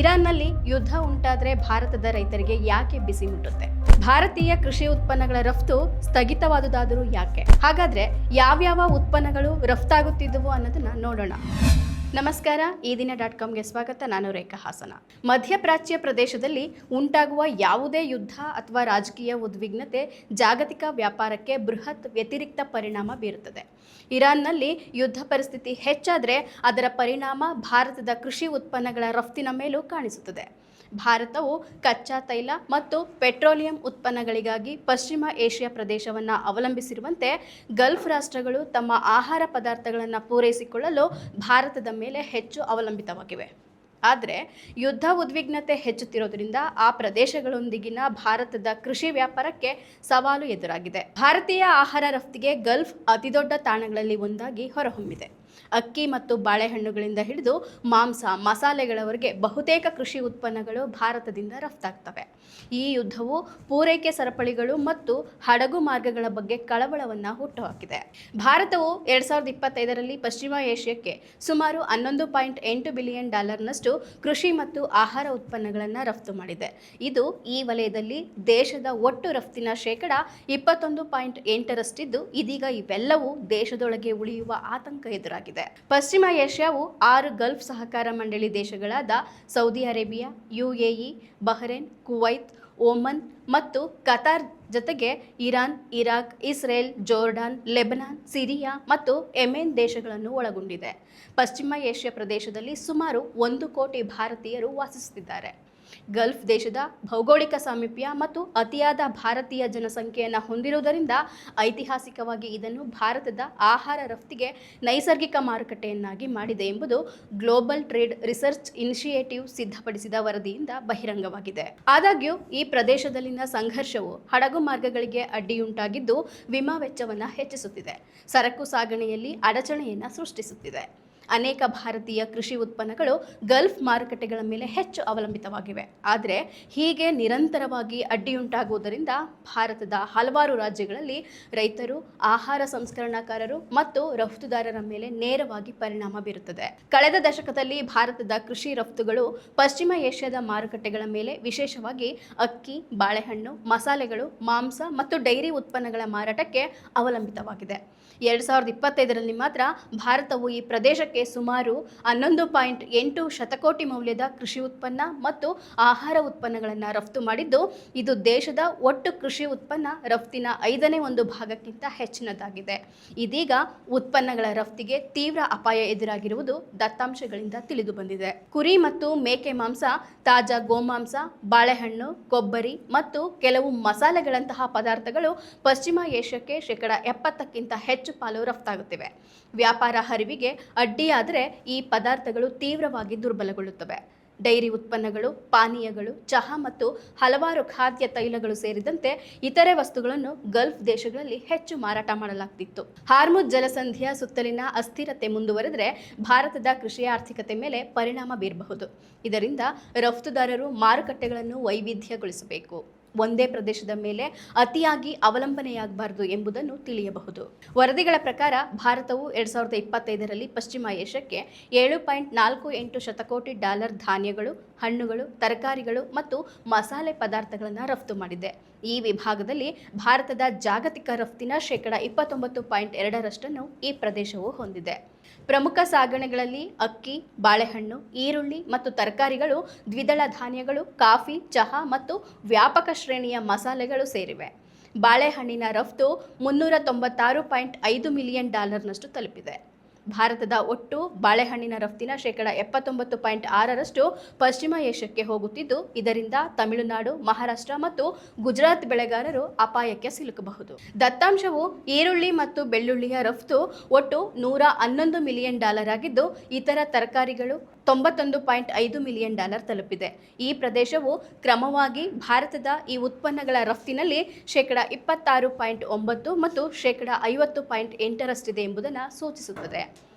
ಇರಾನ್ನಲ್ಲಿ ಯುದ್ಧ ಉಂಟಾದರೆ ಭಾರತದ ರೈತರಿಗೆ ಯಾಕೆ ಬಿಸಿ ಮುಟ್ಟುತ್ತೆ? ಭಾರತೀಯ ಕೃಷಿ ಉತ್ಪನ್ನಗಳ ರಫ್ತು ಸ್ಥಗಿತವಾದುದಾದರೂ ಯಾಕೆ? ಹಾಗಾದ್ರೆ ಯಾವ್ಯಾವ ಉತ್ಪನ್ನಗಳು ರಫ್ತಾಗುತ್ತಿದ್ದವು ಅನ್ನೋದನ್ನ ನೋಡೋಣ. ನಮಸ್ಕಾರ, ಈ ದಿನ .comಗೆ ಸ್ವಾಗತ. ನಾನು ರೇಖಾ ಹಾಸನ. ಮಧ್ಯಪ್ರಾಚ್ಯ ಪ್ರದೇಶದಲ್ಲಿ ಉಂಟಾಗುವ ಯಾವುದೇ ಯುದ್ಧ ಅಥವಾ ರಾಜಕೀಯ ಉದ್ವಿಗ್ನತೆ ಜಾಗತಿಕ ವ್ಯಾಪಾರಕ್ಕೆ ಬೃಹತ್ ವ್ಯತಿರಿಕ್ತ ಪರಿಣಾಮ ಬೀರುತ್ತದೆ. ಇರಾನ್ನಲ್ಲಿ ಯುದ್ಧ ಪರಿಸ್ಥಿತಿ ಹೆಚ್ಚಾದರೆ ಅದರ ಪರಿಣಾಮ ಭಾರತದ ಕೃಷಿ ಉತ್ಪನ್ನಗಳ ರಫ್ತಿನ ಮೇಲೂ ಕಾಣಿಸುತ್ತದೆ. ಭಾರತವು ಕಚ್ಚಾ ತೈಲ ಮತ್ತು ಪೆಟ್ರೋಲಿಯಂ ಉತ್ಪನ್ನಗಳಿಗಾಗಿ ಪಶ್ಚಿಮ ಏಷ್ಯಾ ಪ್ರದೇಶವನ್ನು ಅವಲಂಬಿಸಿರುವಂತೆ ಗಲ್ಫ್ ರಾಷ್ಟ್ರಗಳು ತಮ್ಮ ಆಹಾರ ಪದಾರ್ಥಗಳನ್ನು ಪೂರೈಸಿಕೊಳ್ಳಲು ಭಾರತದ ಮೇಲೆ ಹೆಚ್ಚು ಅವಲಂಬಿತವಾಗಿವೆ. ಆದರೆ ಯುದ್ಧ ಉದ್ವಿಗ್ನತೆ ಹೆಚ್ಚುತ್ತಿರೋದ್ರಿಂದ ಆ ಪ್ರದೇಶಗಳೊಂದಿಗಿನ ಭಾರತದ ಕೃಷಿ ವ್ಯಾಪಾರಕ್ಕೆ ಸವಾಲು ಎದುರಾಗಿದೆ. ಭಾರತೀಯ ಆಹಾರ ರಫ್ತಿಗೆ ಗಲ್ಫ್ ಅತಿದೊಡ್ಡ ತಾಣಗಳಲ್ಲಿ ಒಂದಾಗಿ ಹೊರಹೊಮ್ಮಿದೆ. ಅಕ್ಕಿ ಮತ್ತು ಬಾಳೆಹಣ್ಣುಗಳಿಂದ ಹಿಡಿದು ಮಾಂಸ, ಮಸಾಲೆಗಳವರೆಗೆ ಬಹುತೇಕ ಕೃಷಿ ಉತ್ಪನ್ನಗಳು ಭಾರತದಿಂದ ರಫ್ತಾಗ್ತವೆ. ಈ ಯುದ್ಧವು ಪೂರೈಕೆ ಸರಪಳಿಗಳು ಮತ್ತು ಹಡಗು ಮಾರ್ಗಗಳ ಬಗ್ಗೆ ಕಳವಳವನ್ನು ಹುಟ್ಟುಹಾಕಿದೆ. ಭಾರತವು 2025ರಲ್ಲಿ ಪಶ್ಚಿಮ ಏಷ್ಯಾಕ್ಕೆ ಸುಮಾರು $11.8 ಬಿಲಿಯನ್ ನಷ್ಟು ಕೃಷಿ ಮತ್ತು ಆಹಾರ ಉತ್ಪನ್ನಗಳನ್ನು ರಫ್ತು ಮಾಡಿದೆ. ಇದು ಈ ವಲಯದಲ್ಲಿ ದೇಶದ ಒಟ್ಟು ರಫ್ತಿನ ಶೇಕಡ 21.8ರಷ್ಟಿದ್ದು, ಇದೀಗ ಇವೆಲ್ಲವೂ ದೇಶದೊಳಗೆ ಉಳಿಯುವ ಆತಂಕ ಎದುರಾಗಿದೆ. ಪಶ್ಚಿಮ ಏಷ್ಯಾವು 6 ಗಲ್ಫ್ ಸಹಕಾರ ಮಂಡಳಿ ದೇಶಗಳಾದ Saudi Arabia, UAE, Bahrain, Kuwait, Oman ಮತ್ತು ಕತಾರ್ ಜೊತೆಗೆ Iran, Iraq, Israel, Jordan, Lebanon, Syria ಮತ್ತು ಯೆಮೆನ್ ದೇಶಗಳನ್ನು ಒಳಗೊಂಡಿದೆ. ಪಶ್ಚಿಮ ಏಷ್ಯಾ ಪ್ರದೇಶದಲ್ಲಿ ಸುಮಾರು 1 ಕೋಟಿ ಭಾರತೀಯರು ವಾಸಿಸುತ್ತಿದ್ದಾರೆ. ಗಲ್ಫ್ ದೇಶದ ಭೌಗೋಳಿಕ ಸಾಮೀಪ್ಯ ಮತ್ತು ಅತಿಯಾದ ಭಾರತೀಯ ಜನಸಂಖ್ಯೆಯನ್ನು ಹೊಂದಿರುವುದರಿಂದ ಐತಿಹಾಸಿಕವಾಗಿ ಇದನ್ನು ಭಾರತದ ಆಹಾರ ರಫ್ತಿಗೆ ನೈಸರ್ಗಿಕ ಮಾರುಕಟ್ಟೆಯನ್ನಾಗಿ ಮಾಡಿದೆ ಎಂಬುದು ಗ್ಲೋಬಲ್ ಟ್ರೇಡ್ ರಿಸರ್ಚ್ ಇನಿಷಿಯೇಟಿವ್ ಸಿದ್ಧಪಡಿಸಿದ ವರದಿಯಿಂದ ಬಹಿರಂಗವಾಗಿದೆ. ಆದಾಗ್ಯೂ ಈ ಪ್ರದೇಶದಲ್ಲಿನ ಸಂಘರ್ಷವು ಹಡಗು ಮಾರ್ಗಗಳಿಗೆ ಅಡ್ಡಿಯುಂಟಾಗಿದ್ದು ವಿಮಾ ವೆಚ್ಚವನ್ನು ಹೆಚ್ಚಿಸುತ್ತಿದೆ, ಸರಕು ಸಾಗಣೆಯಲ್ಲಿ ಅಡಚಣೆಯನ್ನು ಸೃಷ್ಟಿಸುತ್ತಿದೆ. ಅನೇಕ ಭಾರತೀಯ ಕೃಷಿ ಉತ್ಪನ್ನಗಳು ಗಲ್ಫ್ ಮಾರುಕಟ್ಟೆಗಳ ಮೇಲೆ ಹೆಚ್ಚು ಅವಲಂಬಿತವಾಗಿವೆ. ಆದರೆ ಹೀಗೆ ನಿರಂತರವಾಗಿ ಅಡ್ಡಿಯುಂಟಾಗುವುದರಿಂದ ಭಾರತದ ಹಲವಾರು ರಾಜ್ಯಗಳಲ್ಲಿ ರೈತರು, ಆಹಾರ ಸಂಸ್ಕರಣಾಕಾರರು ಮತ್ತು ರಫ್ತುದಾರರ ಮೇಲೆ ನೇರವಾಗಿ ಪರಿಣಾಮ ಬೀರುತ್ತದೆ. ಕಳೆದ ದಶಕದಲ್ಲಿ ಭಾರತದ ಕೃಷಿ ರಫ್ತುಗಳು ಪಶ್ಚಿಮ ಏಷ್ಯಾದ ಮಾರುಕಟ್ಟೆಗಳ ಮೇಲೆ ವಿಶೇಷವಾಗಿ ಅಕ್ಕಿ, ಬಾಳೆಹಣ್ಣು, ಮಸಾಲೆಗಳು, ಮಾಂಸ ಮತ್ತು ಡೈರಿ ಉತ್ಪನ್ನಗಳ ಮಾರಾಟಕ್ಕೆ ಅವಲಂಬಿತವಾಗಿದೆ. 2025ರಲ್ಲಿ ಮಾತ್ರ ಭಾರತವು ಈ ಪ್ರದೇಶಕ್ಕೆ ಸುಮಾರು 11.8 ಶತಕೋಟಿ ಮೌಲ್ಯದ ಕೃಷಿ ಉತ್ಪನ್ನ ಮತ್ತು ಆಹಾರ ಉತ್ಪನ್ನಗಳನ್ನು ರಫ್ತು ಮಾಡಿದ್ದು, ಇದು ದೇಶದ ಒಟ್ಟು ಕೃಷಿ ಉತ್ಪನ್ನ ರಫ್ತಿನ 5ನೇ ಒಂದು ಭಾಗಕ್ಕಿಂತ ಹೆಚ್ಚಿನದಾಗಿದೆ. ಇದೀಗ ಉತ್ಪನ್ನಗಳ ರಫ್ತಿಗೆ ತೀವ್ರ ಅಪಾಯ ಎದುರಾಗಿರುವುದು ದತ್ತಾಂಶಗಳಿಂದ ತಿಳಿದು ಬಂದಿದೆ. ಕುರಿ ಮತ್ತು ಮೇಕೆ ಮಾಂಸ, ತಾಜಾ ಗೋಮಾಂಸ, ಬಾಳೆಹಣ್ಣು, ಕೊಬ್ಬರಿ ಮತ್ತು ಕೆಲವು ಮಸಾಲೆಗಳಂತಹ ಪದಾರ್ಥಗಳು ಪಶ್ಚಿಮ ಏಷ್ಯಾಕ್ಕೆ ಶೇಕಡ 70ಕ್ಕಿಂತ ಹೆಚ್ಚು ಪಾಲು ರಫ್ತಾಗುತ್ತಿವೆ. ವ್ಯಾಪಾರ ಹರಿವಿಗೆ ಅಡ್ಡಿಯಾದರೆ ಈ ಪದಾರ್ಥಗಳು ತೀವ್ರವಾಗಿ ದುರ್ಬಲಗೊಳ್ಳುತ್ತವೆ. ಡೈರಿ ಉತ್ಪನ್ನಗಳು, ಪಾನೀಯಗಳು, ಚಹಾ ಮತ್ತು ಹಲವಾರು ಖಾದ್ಯ ತೈಲಗಳು ಸೇರಿದಂತೆ ಇತರೆ ವಸ್ತುಗಳನ್ನು ಗಲ್ಫ್ ದೇಶಗಳಲ್ಲಿ ಹೆಚ್ಚು ಮಾರಾಟ ಮಾಡಲಾಗ್ತಿತ್ತು. ಹಾರ್ಮುಜ್ ಜಲಸಂಧಿಯ ಸುತ್ತಲಿನ ಅಸ್ಥಿರತೆ ಮುಂದುವರೆದರೆ ಭಾರತದ ಕೃಷಿ ಆರ್ಥಿಕತೆ ಮೇಲೆ ಪರಿಣಾಮ ಬೀರಬಹುದು. ಇದರಿಂದ ರಫ್ತುದಾರರು ಮಾರುಕಟ್ಟೆಗಳನ್ನು ವೈವಿಧ್ಯಗೊಳಿಸಬೇಕು, ಒಂದೇ ಪ್ರದೇಶದ ಮೇಲೆ ಅತಿಯಾಗಿ ಅವಲಂಬನೆಯಾಗಬಾರದು ಎಂಬುದನ್ನು ತಿಳಿಯಬಹುದು. ವರದಿಗಳ ಪ್ರಕಾರ ಭಾರತವು 2025ರಲ್ಲಿ ಪಶ್ಚಿಮ ಏಷ್ಯಾಕ್ಕೆ $7.48 ಶತಕೋಟಿ ಧಾನ್ಯಗಳು, ಹಣ್ಣುಗಳು, ತರಕಾರಿಗಳು ಮತ್ತು ಮಸಾಲೆ ಪದಾರ್ಥಗಳನ್ನು ರಫ್ತು ಮಾಡಿದೆ. ಈ ವಿಭಾಗದಲ್ಲಿ ಭಾರತದ ಜಾಗತಿಕ ರಫ್ತಿನ ಶೇಕಡ 29.2ರಷ್ಟನ್ನು ಈ ಪ್ರದೇಶವು ಹೊಂದಿದೆ. ಪ್ರಮುಖ ಸಾಗಣೆಗಳಲ್ಲಿ ಅಕ್ಕಿ, ಬಾಳೆಹಣ್ಣು, ಈರುಳ್ಳಿ ಮತ್ತು ತರಕಾರಿಗಳು, ದ್ವಿದಳ ಧಾನ್ಯಗಳು, ಕಾಫಿ, ಚಹಾ ಮತ್ತು ವ್ಯಾಪಕ ಶ್ರೇಣಿಯ ಮಸಾಲೆಗಳು ಸೇರಿವೆ. ಬಾಳೆಹಣ್ಣಿನ ರಫ್ತು $396.5 ಮಿಲಿಯನ್ ನಷ್ಟು ತಲುಪಿದೆ. ಭಾರತದ ಒಟ್ಟು ಬಾಳೆಹಣ್ಣಿನ ರಫ್ತಿನ ಶೇಕಡ 79.6ರಷ್ಟು ಪಶ್ಚಿಮ ಏಷ್ಯಾಕ್ಕೆ ಹೋಗುತ್ತಿದ್ದು, ಇದರಿಂದ ತಮಿಳುನಾಡು, ಮಹಾರಾಷ್ಟ್ರ ಮತ್ತು ಗುಜರಾತ್ ಬೆಳೆಗಾರರು ಅಪಾಯಕ್ಕೆ ಸಿಲುಕಬಹುದು. ದತ್ತಾಂಶವು ಈರುಳ್ಳಿ ಮತ್ತು ಬೆಳ್ಳುಳ್ಳಿಯ ರಫ್ತು ಒಟ್ಟು $111 ಮಿಲಿಯನ್ ಆಗಿದ್ದು, ಇತರ ತರಕಾರಿಗಳು $91.5 ಮಿಲಿಯನ್ ತಲುಪಿದೆ. ಈ ಪ್ರದೇಶವು ಕ್ರಮವಾಗಿ ಭಾರತದ ಈ ಉತ್ಪನ್ನಗಳ ರಫ್ತಿನಲ್ಲಿ ಶೇಕಡ 26.9 ಮತ್ತು ಶೇಕಡ 50.8ರಷ್ಟಿದೆ ಎಂಬುದನ್ನು ಸೂಚಿಸುತ್ತದೆ.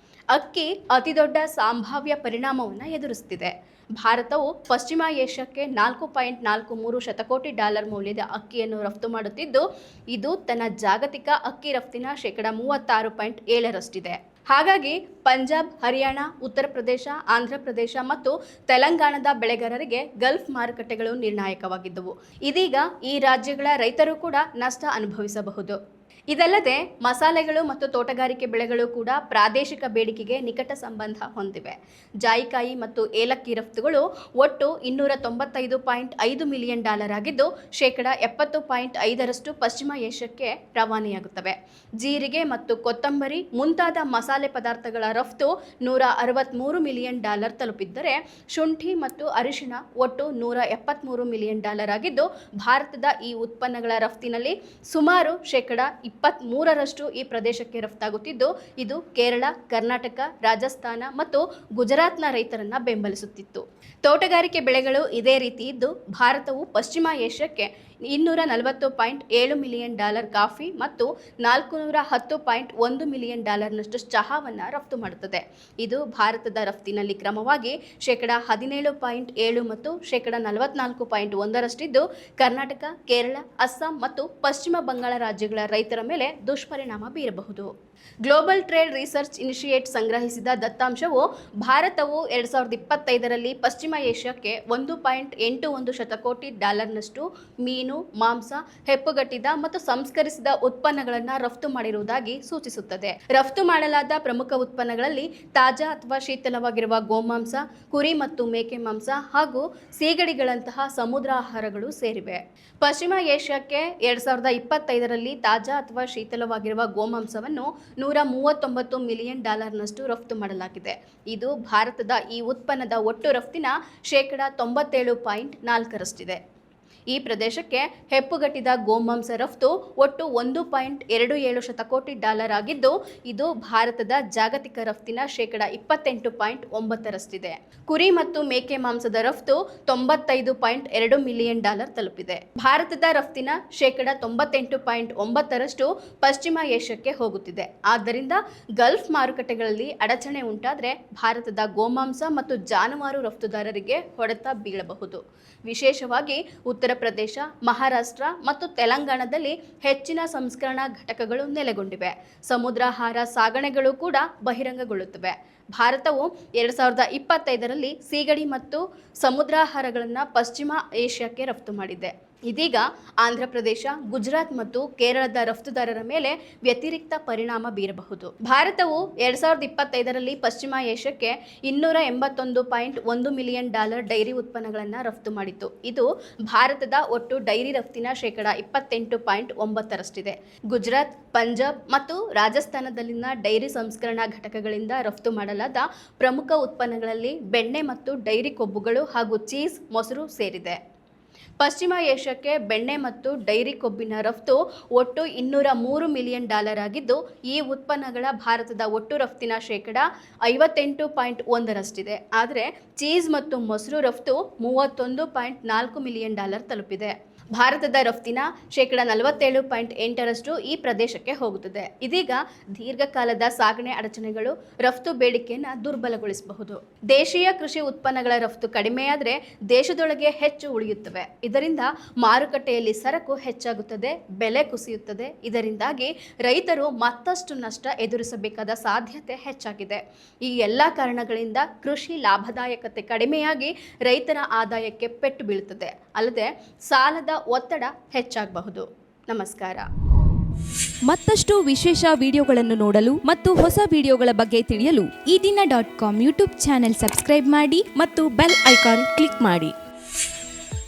ಅಕ್ಕಿ ಅತಿದೊಡ್ಡ ಸಂಭಾವ್ಯ ಪರಿಣಾಮವನ್ನು ಎದುರಿಸುತ್ತಿದೆ. ಭಾರತವು ಪಶ್ಚಿಮ ಏಷ್ಯಾಕ್ಕೆ $4.43 ಶತಕೋಟಿ ಮೌಲ್ಯದ ಅಕ್ಕಿಯನ್ನು ರಫ್ತು ಮಾಡುತ್ತಿದ್ದು, ಇದು ತನ್ನ ಜಾಗತಿಕ ಅಕ್ಕಿ ರಫ್ತಿನ ಶೇಕಡ 36.7ರಷ್ಟಿದೆ. ಹಾಗಾಗಿ ಪಂಜಾಬ್, ಹರಿಯಾಣ, ಉತ್ತರ ಪ್ರದೇಶ, ಆಂಧ್ರ ಪ್ರದೇಶ ಮತ್ತು ತೆಲಂಗಾಣದ ಬೆಳೆಗಾರರಿಗೆ ಗಲ್ಫ್ ಮಾರುಕಟ್ಟೆಗಳು ನಿರ್ಣಾಯಕವಾಗಿದ್ದವು. ಇದೀಗ ಈ ರಾಜ್ಯಗಳ ರೈತರು ಕೂಡ ನಷ್ಟ ಅನುಭವಿಸಬಹುದು. ಇದಲ್ಲದೆ ಮಸಾಲೆಗಳು ಮತ್ತು ತೋಟಗಾರಿಕೆ ಬೆಳೆಗಳು ಕೂಡ ಪ್ರಾದೇಶಿಕ ಬೇಡಿಕೆಗೆ ನಿಕಟ ಸಂಬಂಧ ಹೊಂದಿವೆ. ಜಾಯಿಕಾಯಿ ಮತ್ತು ಏಲಕ್ಕಿ ರಫ್ತುಗಳು ಒಟ್ಟು $295.5 ಮಿಲಿಯನ್ ಆಗಿದ್ದು, ಶೇಕಡ 70.5% ಪಶ್ಚಿಮ ಏಷ್ಯಾಕ್ಕೆ ರವಾನೆಯಾಗುತ್ತವೆ. ಜೀರಿಗೆ ಮತ್ತು ಕೊತ್ತಂಬರಿ ಮುಂತಾದ ಮಸಾಲೆ ಪದಾರ್ಥಗಳ ರಫ್ತು $163 ಮಿಲಿಯನ್ ತಲುಪಿದ್ದರೆ, ಶುಂಠಿ ಮತ್ತು ಅರಿಶಿಣ ಒಟ್ಟು $173 ಮಿಲಿಯನ್ ಆಗಿದ್ದು, ಭಾರತದ ಈ ಉತ್ಪನ್ನಗಳ ರಫ್ತಿನಲ್ಲಿ ಸುಮಾರು ಶೇಕಡ 23% ಈ ಪ್ರದೇಶಕ್ಕೆ ರಫ್ತಾಗುತ್ತಿದ್ದು, ಇದು ಕೇರಳ, ಕರ್ನಾಟಕ, ರಾಜಸ್ಥಾನ ಮತ್ತು ಗುಜರಾತ್ನ ರೈತರನ್ನ ಬೆಂಬಲಿಸುತ್ತಿತ್ತು. ತೋಟಗಾರಿಕೆ ಬೆಳೆಗಳು ಇದೇ ರೀತಿ ಇದ್ದು, ಭಾರತವು ಪಶ್ಚಿಮ ಏಷ್ಯಾಕ್ಕೆ $240.7 ಮಿಲಿಯನ್ ಕಾಫಿ ಮತ್ತು $410.1 ಮಿಲಿಯನ್ ನಷ್ಟು ಚಹಾವನ್ನು ರಫ್ತು ಮಾಡುತ್ತದೆ. ಇದು ಭಾರತದ ರಫ್ತಿನಲ್ಲಿ ಕ್ರಮವಾಗಿ ಶೇಕಡ 17.7 ಮತ್ತು ಶೇಕಡ 44.1 ಕರ್ನಾಟಕ, ಕೇರಳ, ಅಸ್ಸಾಂ ಮತ್ತು ಪಶ್ಚಿಮ ಬಂಗಾಳ ರಾಜ್ಯಗಳ ರೈತರ ಮೇಲೆ ದುಷ್ಪರಿಣಾಮ ಬೀರಬಹುದು. ಗ್ಲೋಬಲ್ ಟ್ರೇಡ್ ರಿಸರ್ಚ್ ಇನಿಷಿಯೇಟ್ ಸಂಗ್ರಹಿಸಿದ ದತ್ತಾಂಶವು ಭಾರತವು 2025ರಲ್ಲಿ ಪಶ್ಚಿಮ ಏಷ್ಯಾಕ್ಕೆ $1.81 ಶತಕೋಟಿ ನಷ್ಟು ಮೀನು, ಮಾಂಸ, ಹೆಪ್ಪುಗಟ್ಟಿದ ಮತ್ತು ಸಂಸ್ಕರಿಸಿದ ಉತ್ಪನ್ನಗಳನ್ನು ರಫ್ತು ಮಾಡಿರುವುದಾಗಿ ಸೂಚಿಸುತ್ತದೆ. ರಫ್ತು ಮಾಡಲಾದ ಪ್ರಮುಖ ಉತ್ಪನ್ನಗಳಲ್ಲಿ ತಾಜಾ ಅಥವಾ ಶೀತಲವಾಗಿರುವ ಗೋಮಾಂಸ, ಕುರಿ ಮತ್ತು ಮೇಕೆ ಮಾಂಸ ಹಾಗೂ ಸೀಗಡಿಗಳಂತಹ ಸಮುದ್ರ ಆಹಾರಗಳು ಸೇರಿವೆ. ಪಶ್ಚಿಮ ಏಷ್ಯಾಕ್ಕೆ 2025ರಲ್ಲಿ ತಾಜಾ ಅಥವಾ ಶೀತಲವಾಗಿರುವ ಗೋಮಾಂಸವನ್ನು $139 ಮಿಲಿಯನ್ ನಷ್ಟು ರಫ್ತು ಮಾಡಲಾಗಿದೆ. ಇದು ಭಾರತದ ಈ ಉತ್ಪನ್ನದ ಒಟ್ಟು ರಫ್ತಿನ ಶೇಕಡ 97.4ರಷ್ಟಿದೆ. ಈ ಪ್ರದೇಶಕ್ಕೆ ಹೆಪ್ಪುಗಟ್ಟಿದ ಗೋಮಾಂಸ ರಫ್ತು ಒಟ್ಟು $1.27 ಶತಕೋಟಿ ಆಗಿದ್ದು, ಇದು ಭಾರತದ ಜಾಗತಿಕ ರಫ್ತಿನ ಶೇಕಡ 28.9ರಷ್ಟಿದೆ. ಕುರಿ ಮತ್ತು ಮೇಕೆ ಮಾಂಸದ ರಫ್ತು $95.2 ಮಿಲಿಯನ್ ತಲುಪಿದೆ. ಭಾರತದ ರಫ್ತಿನ ಶೇಕಡ 98.9ರಷ್ಟು ಪಶ್ಚಿಮ ಏಷ್ಯಾಕ್ಕೆ ಹೋಗುತ್ತಿದೆ. ಆದ್ದರಿಂದ ಗಲ್ಫ್ ಮಾರುಕಟ್ಟೆಗಳಲ್ಲಿ ಅಡಚಣೆ ಉಂಟಾದರೆ ಭಾರತದ ಗೋಮಾಂಸ ಮತ್ತು ಜಾನುವಾರು ರಫ್ತುದಾರರಿಗೆ ಹೊಡೆತ ಬೀಳಬಹುದು. ವಿಶೇಷವಾಗಿ ಉತ್ತರ ಪ್ರದೇಶ, ಮಹಾರಾಷ್ಟ್ರ ಮತ್ತು ತೆಲಂಗಾಣದಲ್ಲಿ ಹೆಚ್ಚಿನ ಸಂಸ್ಕರಣಾ ಘಟಕಗಳು ನೆಲೆಗೊಂಡಿವೆ. ಸಮುದ್ರಾಹಾರ ಸಾಗಣೆಗಳು ಕೂಡ ಬಹಿರಂಗಗೊಳ್ಳುತ್ತವೆ. ಭಾರತವು 2025ರಲ್ಲಿ ಸೀಗಡಿ ಮತ್ತು ಸಮುದ್ರಾಹಾರಗಳನ್ನು ಪಶ್ಚಿಮ ಏಷ್ಯಾಕ್ಕೆ ರಫ್ತು ಮಾಡಿದೆ. ಇದೀಗ ಆಂಧ್ರ ಪ್ರದೇಶ, ಗುಜರಾತ್ ಮತ್ತು ಕೇರಳದ ರಫ್ತುದಾರರ ಮೇಲೆ ವ್ಯತಿರಿಕ್ತ ಪರಿಣಾಮ ಬೀರಬಹುದು. ಭಾರತವು 2025ರಲ್ಲಿ ಪಶ್ಚಿಮ ಏಷ್ಯಾಕ್ಕೆ $281.1 ಮಿಲಿಯನ್ ಡೈರಿ ಉತ್ಪನ್ನಗಳನ್ನು ರಫ್ತು ಮಾಡಿತು. ಇದು ಭಾರತದ ಒಟ್ಟು ಡೈರಿ ರಫ್ತಿನ ಶೇಕಡ 28.9ರಷ್ಟಿದೆ. ಗುಜರಾತ್, ಪಂಜಾಬ್ ಮತ್ತು ರಾಜಸ್ಥಾನದಲ್ಲಿನ ಡೈರಿ ಸಂಸ್ಕರಣಾ ಘಟಕಗಳಿಂದ ರಫ್ತು ಮಾಡಲಾದ ಪ್ರಮುಖ ಉತ್ಪನ್ನಗಳಲ್ಲಿ ಬೆಣ್ಣೆ ಮತ್ತು ಡೈರಿ ಕೊಬ್ಬುಗಳು ಹಾಗೂ ಚೀಸ್, ಮೊಸರು ಸೇರಿದೆ. ಪಶ್ಚಿಮ ಏಷ್ಯಾಕ್ಕೆ ಬೆಣ್ಣೆ ಮತ್ತು ಡೈರಿ ಕೊಬ್ಬಿನ ರಫ್ತು ಒಟ್ಟು $203 ಮಿಲಿಯನ್ ಆಗಿದ್ದು, ಈ ಉತ್ಪನ್ನಗಳ ಭಾರತದ ಒಟ್ಟು ರಫ್ತಿನ ಶೇಕಡ 58.1ರಷ್ಟಿದೆ. ಆದರೆ ಚೀಸ್ ಮತ್ತು ಮೊಸರು ರಫ್ತು $31.4 ಮಿಲಿಯನ್ ತಲುಪಿದೆ. ಭಾರತದ ರಫ್ತಿನ ಶೇಕಡ 47.8ರಷ್ಟು ಈ ಪ್ರದೇಶಕ್ಕೆ ಹೋಗುತ್ತದೆ. ಇದೀಗ ದೀರ್ಘಕಾಲದ ಸಾಗಣೆ ಅಡಚಣೆಗಳು ರಫ್ತು ಬೇಡಿಕೆಯನ್ನು ದುರ್ಬಲಗೊಳಿಸಬಹುದು. ದೇಶೀಯ ಕೃಷಿ ಉತ್ಪನ್ನಗಳ ರಫ್ತು ಕಡಿಮೆಯಾದರೆ ದೇಶದೊಳಗೆ ಹೆಚ್ಚು ಉಳಿಯುತ್ತವೆ. ಇದರಿಂದ ಮಾರುಕಟ್ಟೆಯಲ್ಲಿ ಸರಕು ಹೆಚ್ಚಾಗುತ್ತದೆ, ಬೆಲೆ ಕುಸಿಯುತ್ತದೆ. ಇದರಿಂದಾಗಿ ರೈತರು ಮತ್ತಷ್ಟು ನಷ್ಟ ಎದುರಿಸಬೇಕಾದ ಸಾಧ್ಯತೆ ಹೆಚ್ಚಾಗಿದೆ. ಈ ಎಲ್ಲ ಕಾರಣಗಳಿಂದ ಕೃಷಿ ಲಾಭದಾಯಕತೆ ಕಡಿಮೆಯಾಗಿ ರೈತರ ಆದಾಯಕ್ಕೆ ಪೆಟ್ಟು ಬೀಳುತ್ತದೆ. ಅಲ್ಲದೆ ಸಾಲದ ಒತ್ತಡ ಹೆಚ್ಚಾಗಬಹುದು. ನಮಸ್ಕಾರ. ಮತ್ತಷ್ಟು ವಿಶೇಷ ವಿಡಿಯೋಗಳನ್ನು ನೋಡಲು ಮತ್ತು ಹೊಸ ವಿಡಿಯೋಗಳ ಬಗ್ಗೆ ತಿಳಿಯಲು EDina.com ಯೂಟ್ಯೂಬ್ ಚಾನೆಲ್ ಸಬ್ಸ್ಕ್ರೈಬ್ ಮಾಡಿ ಮತ್ತು ಬೆಲ್ ಐಕಾನ್ ಕ್ಲಿಕ್ ಮಾಡಿ.